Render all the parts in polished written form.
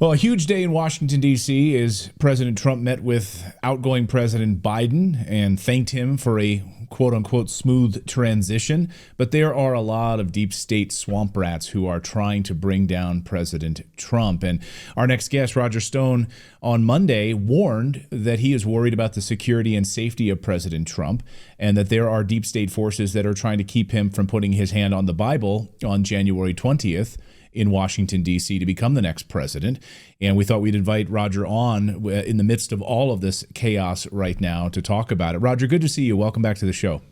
Well, a huge day in Washington, D.C. is President Trump met with outgoing President Biden and thanked him for a quote unquote smooth transition. But there are a lot of deep state swamp rats who are trying to bring down President Trump. And our next guest, Roger Stone, on Monday warned that he is worried about the security and safety of President Trump and that there are deep state forces that are trying to keep him from putting his hand on the Bible on January 20th. In Washington, D.C. to become the next president. And we thought we'd invite Roger on in the midst of all of this chaos right now to talk about it. Roger, good to see you. Welcome back to the show.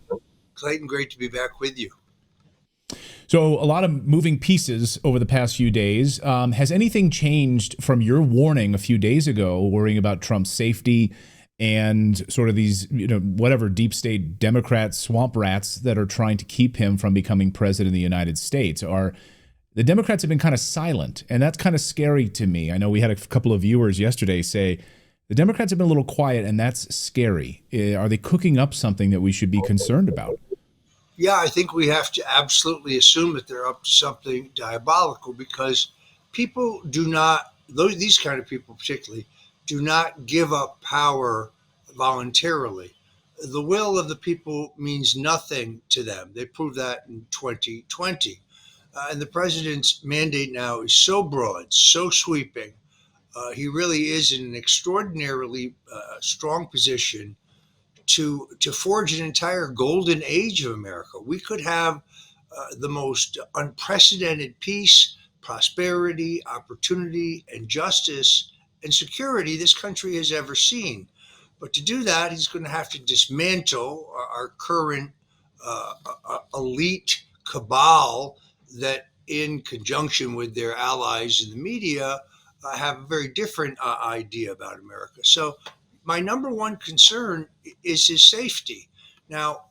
Clayton, great to be back with you. So a lot of moving pieces over the past few days. Has anything changed from your warning a few days ago, worrying about Trump's safety and sort of these, whatever deep state Democrat swamp rats that are trying to keep him from becoming president of the United States? The Democrats have been kind of silent, and that's kind of scary to me. I know we had a couple of viewers yesterday say the Democrats have been a little quiet, and that's scary. Are they cooking up something that we should be concerned about? Yeah, I think we have to absolutely assume that they're up to something diabolical because people do not, these kind of people particularly, do not give up power voluntarily. The will of the people means nothing to them. They proved that in 2020. And the president's mandate now is so broad, so sweeping. He really is in an extraordinarily strong position to forge an entire golden age of America. We could have the most unprecedented peace, prosperity, opportunity, and justice and security this country has ever seen. But to do that, he's going to have to dismantle our current elite cabal that, in conjunction with their allies in the media, have a very different idea about America. So my number one concern is his safety. Now,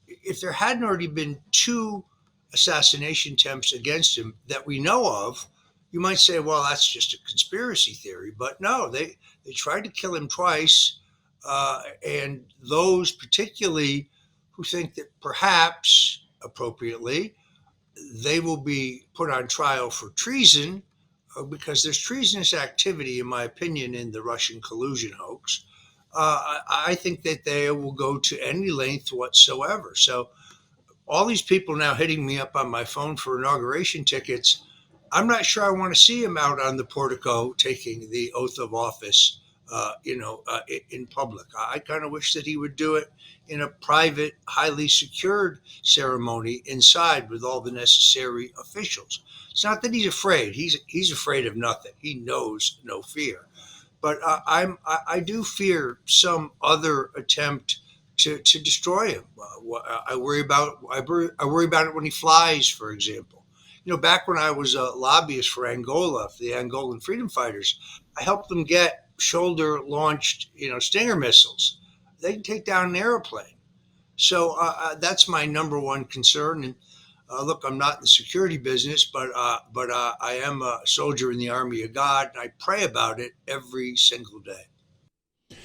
if there hadn't already been two assassination attempts against him that we know of, you might say, well, that's just a conspiracy theory. But no, they tried to kill him twice. And those particularly who think that perhaps appropriately, they will be put on trial for treason because there's treasonous activity, in my opinion, in the Russian collusion hoax. I think that they will go to any length whatsoever. So all these people now hitting me up on my phone for inauguration tickets, I'm not sure I want to see him out on the portico taking the oath of office, in public. I kind of wish that he would do it in a private, highly secured ceremony inside with all the necessary officials. It's not that he's afraid. He's afraid of nothing. He knows no fear. But I do fear some other attempt to destroy him. I worry about it when he flies, for example. Back when I was a lobbyist for Angola, for the Angolan freedom fighters, I helped them get shoulder-launched, Stinger missiles. They can take down an airplane. So that's my number one concern. And look, I'm not in the security business, but I am a soldier in the Army of God, and I pray about it every single day.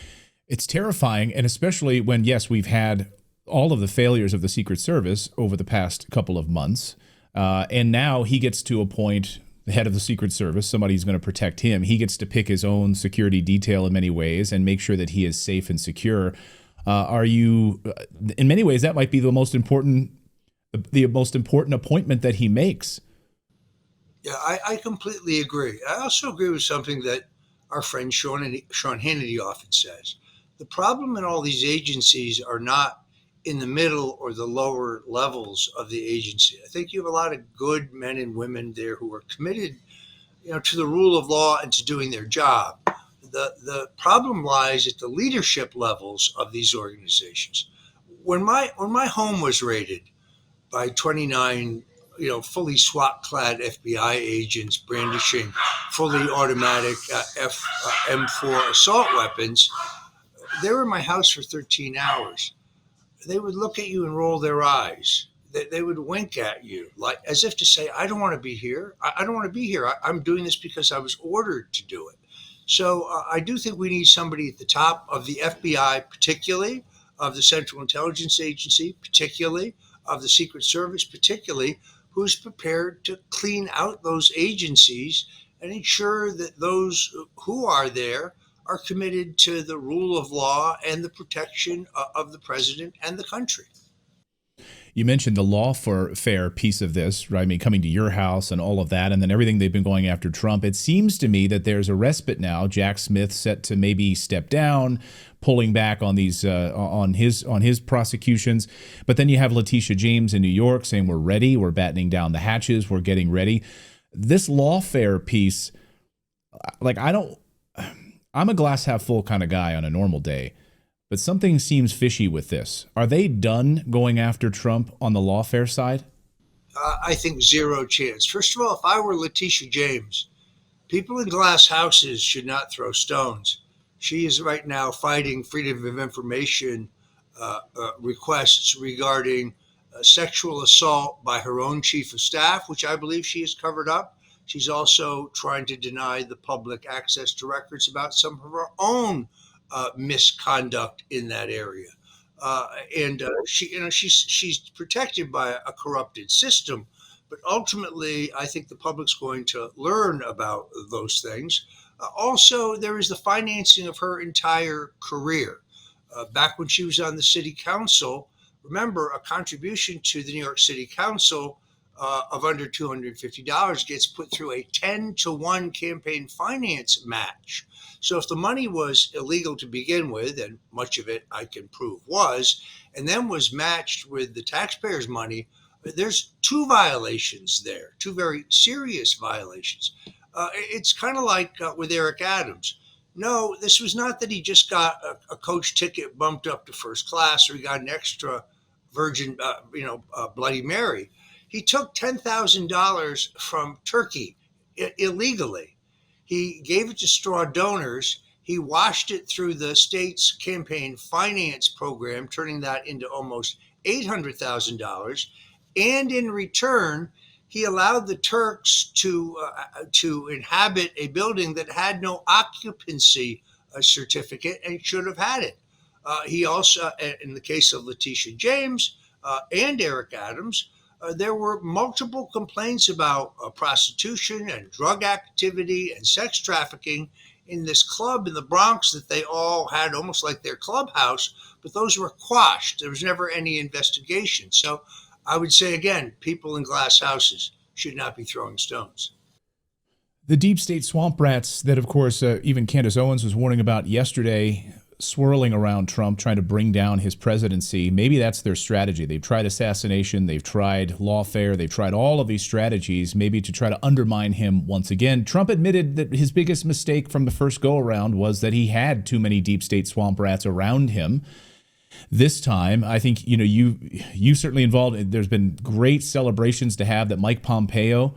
It's terrifying, and especially when, yes, we've had all of the failures of the Secret Service over the past couple of months, and now he gets to appoint the head of the Secret Service, somebody who's going to protect him. He gets to pick his own security detail in many ways and make sure that he is safe and secure. In many ways, that might be the most important appointment that he makes. Yeah, I completely agree. I also agree with something that our friend Sean Hannity often says. The problem in all these agencies are not in the middle or the lower levels of the agency. I think you have a lot of good men and women there who are committed, to the rule of law and to doing their job. The problem lies at the leadership levels of these organizations. When my home was raided by 29, fully SWAT-clad FBI agents brandishing fully automatic M4 assault weapons, they were in my house for 13 hours. They would look at you and roll their eyes. They would wink at you, like as if to say, I don't want to be here. I don't want to be here. I'm doing this because I was ordered to do it. So I do think we need somebody at the top of the FBI, particularly of the Central Intelligence Agency, particularly of the Secret Service, particularly, who's prepared to clean out those agencies and ensure that those who are there are committed to the rule of law and the protection of the president and the country. You mentioned the lawfare piece of this, right? I mean, coming to your house and all of that, and then everything they've been going after Trump. It seems to me that there's a respite now. Jack Smith set to maybe step down, pulling back on these on his prosecutions. But then you have Letitia James in New York saying we're ready, we're battening down the hatches, we're getting ready. This lawfare piece, like I'm a glass half full kind of guy on a normal day. But something seems fishy with this. Are they done going after Trump on the lawfare side? I think zero chance. First of all, if I were Letitia James, people in glass houses should not throw stones. She is right now fighting freedom of information requests regarding sexual assault by her own chief of staff, which I believe she has covered up. She's also trying to deny the public access to records about some of her own misconduct in that area. And she's protected by a corrupted system, but ultimately, I think the public's going to learn about those things. Also, there is the financing of her entire career. Back when she was on the city council, remember, a contribution to the New York City Council of under $250 gets put through a 10-to-1 campaign finance match. So if the money was illegal to begin with, and much of it I can prove was, and then was matched with the taxpayers' money, there's two violations there, two very serious violations. It's kind of like with Eric Adams. No, this was not that he just got a coach ticket bumped up to first class, or he got an extra virgin, Bloody Mary. He took $10,000 from Turkey illegally. He gave it to straw donors. He washed it through the state's campaign finance program, turning that into almost $800,000. And in return, he allowed the Turks to inhabit a building that had no occupancy certificate and should have had it. He also, in the case of Letitia James and Eric Adams, there were multiple complaints about prostitution and drug activity and sex trafficking in this club in the Bronx that they all had almost like their clubhouse, but those were quashed. There was never any investigation. So I would say, again, people in glass houses should not be throwing stones. The deep state swamp rats that, of course, even Candace Owens was warning about yesterday, swirling around Trump, trying to bring down his presidency. Maybe that's their strategy. They've tried assassination, they've tried lawfare, they've tried all of these strategies, maybe to try to undermine him once again. Trump admitted that his biggest mistake from the first go-around was that he had too many deep state swamp rats around him. This time, I think, you certainly involved. There's been great celebrations to have that Mike Pompeo,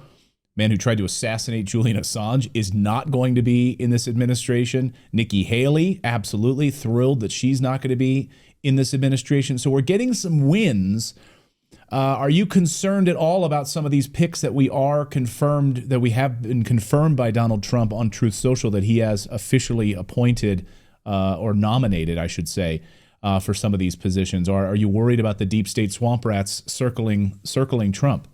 man who tried to assassinate Julian Assange, is not going to be in this administration. Nikki Haley, absolutely thrilled that she's not going to be in this administration. So we're getting some wins. Are you concerned at all about some of these picks that we have been confirmed by Donald Trump on Truth Social that he has officially appointed or nominated, I should say, for some of these positions? Or are you worried about the deep state swamp rats circling Trump?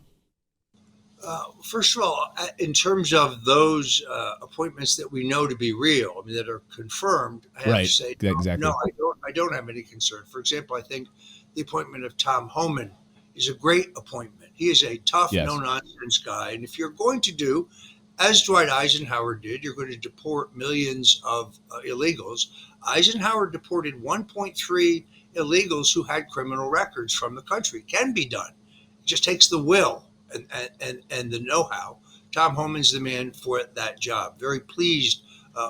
First of all, in terms of those appointments that we know to be real, I mean, that are confirmed, I have to say, exactly. No, I don't have any concern. For example, I think the appointment of Tom Homan is a great appointment. He is a tough, no-nonsense guy. And if you're going to do, as Dwight Eisenhower did, you're going to deport millions of illegals. Eisenhower deported 1.3 illegals who had criminal records from the country. It can be done. It just takes the will and the know-how. Tom Homan's the man for that job. Very pleased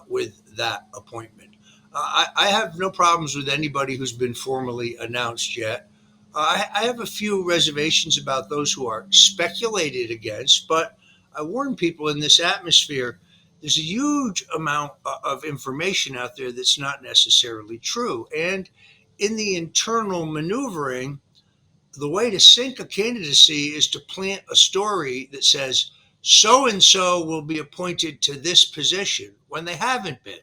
with that appointment. I have no problems with anybody who's been formally announced yet. I have a few reservations about those who are speculated against, but I warn people in this atmosphere, there's a huge amount of information out there that's not necessarily true. And in the internal maneuvering, the way to sink a candidacy is to plant a story that says so-and-so will be appointed to this position when they haven't been.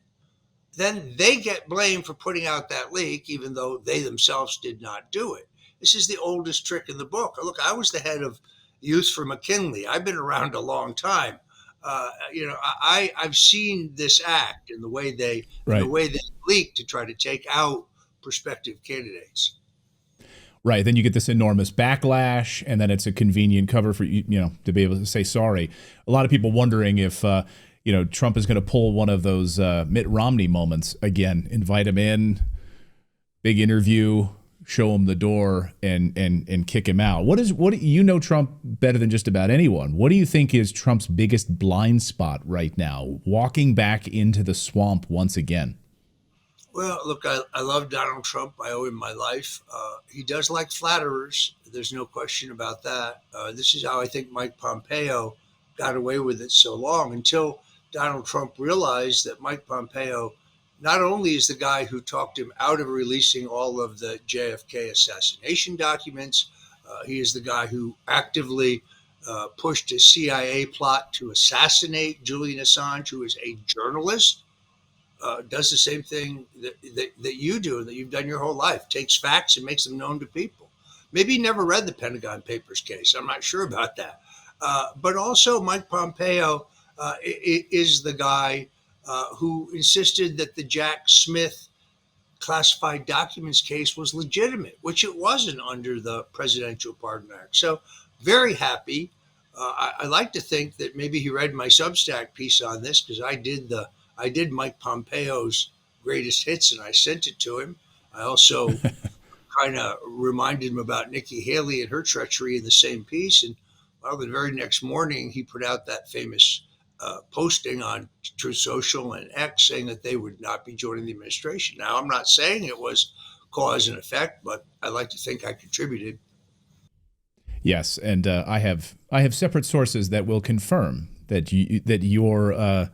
Then they get blamed for putting out that leak, even though they themselves did not do it. This is the oldest trick in the book. Look, I was the head of youth for McKinley. I've been around a long time. I've seen this act and the Right. way they leak to try to take out prospective candidates. Right. Then you get this enormous backlash, and then it's a convenient cover for to be able to say sorry. A lot of people wondering if Trump is going to pull one of those Mitt Romney moments again, invite him in, big interview, show him the door, and kick him out. What you know Trump better than just about anyone? What do you think is Trump's biggest blind spot right now, walking back into the swamp once again? Well, look, I love Donald Trump. I owe him my life. He does like flatterers. There's no question about that. This is how I think Mike Pompeo got away with it so long until Donald Trump realized that Mike Pompeo not only is the guy who talked him out of releasing all of the JFK assassination documents, he is the guy who actively pushed a CIA plot to assassinate Julian Assange, who is a journalist, does the same thing that you do and that you've done your whole life, takes facts and makes them known to people. Maybe he never read the Pentagon Papers case. I'm not sure about that. But also, Mike Pompeo is the guy who insisted that the Jack Smith classified documents case was legitimate, which it wasn't under the Presidential Pardon Act. So, very happy. I like to think that maybe he read my Substack piece on this because I did Mike Pompeo's greatest hits and I sent it to him. I also kind of reminded him about Nikki Haley and her treachery in the same piece. And well, the very next morning, he put out that famous posting on Truth Social and X saying that they would not be joining the administration. Now, I'm not saying it was cause and effect, but I like to think I contributed. Yes, and I have separate sources that will confirm that your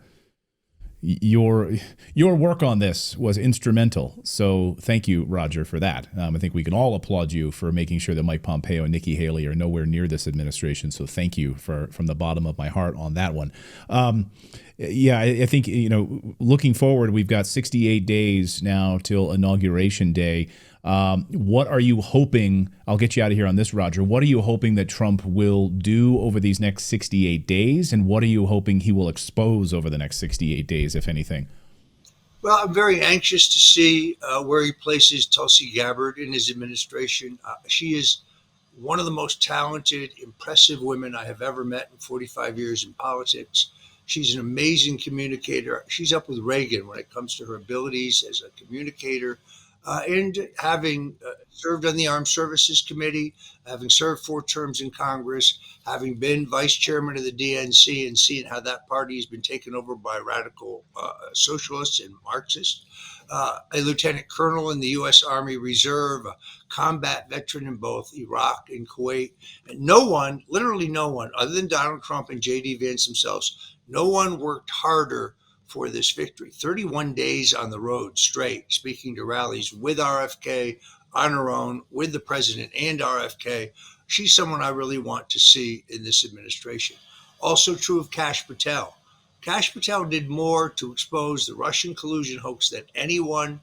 work on this was instrumental. So thank you, Roger, for that. I think we can all applaud you for making sure that Mike Pompeo and Nikki Haley are nowhere near this administration. So thank you from the bottom of my heart on that one. I think, looking forward, we've got 68 days now till Inauguration Day. What are you hoping? I'll get you out of here on this, Roger. What are you hoping that Trump will do over these next 68 days? And what are you hoping he will expose over the next 68 days, if anything? Well, I'm very anxious to see where he places Tulsi Gabbard in his administration. She is one of the most talented, impressive women I have ever met in 45 years in politics. She's an amazing communicator. She's up with Reagan when it comes to her abilities as a communicator. And having served on the Armed Services Committee, having served 4 terms in Congress, having been vice chairman of the DNC and seeing how that party has been taken over by radical socialists and Marxists, a lieutenant colonel in the U.S. Army Reserve, a combat veteran in both Iraq and Kuwait. And no one, literally no one, other than Donald Trump and J.D. Vance themselves, no one worked harder for this victory. 31 days on the road straight, speaking to rallies with RFK, on her own, with the president and RFK. She's someone I really want to see in this administration. Also true of Kash Patel. Kash Patel did more to expose the Russian collusion hoax than anyone,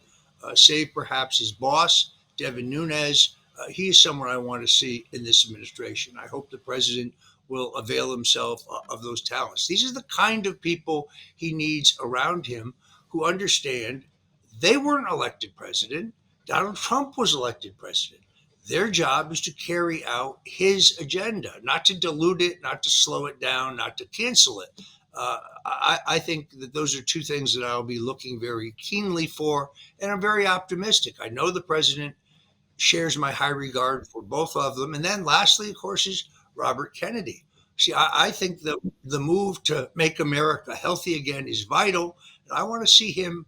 save perhaps his boss, Devin Nunes. He is someone I want to see in this administration. I hope the president will avail himself of those talents. These are the kind of people he needs around him who understand they weren't elected president. Donald Trump was elected president. Their job is to carry out his agenda, not to dilute it, not to slow it down, not to cancel it. I think that those are 2 things that I'll be looking very keenly for, and I'm very optimistic. I know the president shares my high regard for both of them. And then lastly, of course, is Robert Kennedy. See, I think that the move to make America healthy again is vital. And I want to see him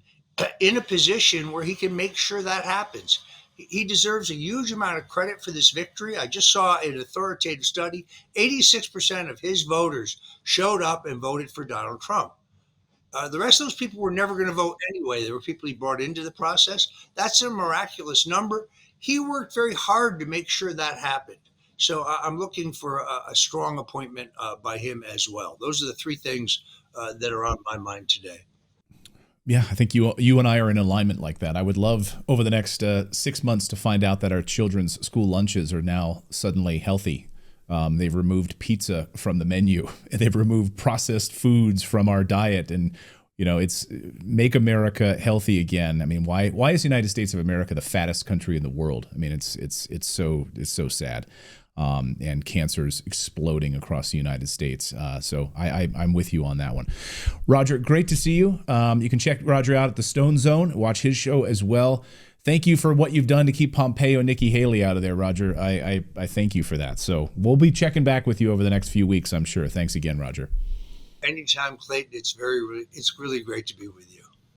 in a position where he can make sure that happens. He deserves a huge amount of credit for this victory. I just saw an authoritative study. 86% of his voters showed up and voted for Donald Trump. The rest of those people were never going to vote anyway. There were people he brought into the process. That's a miraculous number. He worked very hard to make sure that happened. So I'm looking for a strong appointment by him as well. Those are the 3 things that are on my mind today. Yeah, I think you and I are in alignment like that. I would love over the next 6 months to find out that our children's school lunches are now suddenly healthy. They've removed pizza from the menu. They've removed processed foods from our diet. And, it's make America healthy again. I mean, why is the United States of America the fattest country in the world? I mean, it's so sad. And cancer's exploding across the United States. So I'm with you on that one. Roger, great to see you. You can check Roger out at the Stone Zone, watch his show as well. Thank you for what you've done to keep Pompeo and Nikki Haley out of there, Roger. I thank you for that. So we'll be checking back with you over the next few weeks, I'm sure. Thanks again, Roger. Anytime, Clayton. It's really great to be with you.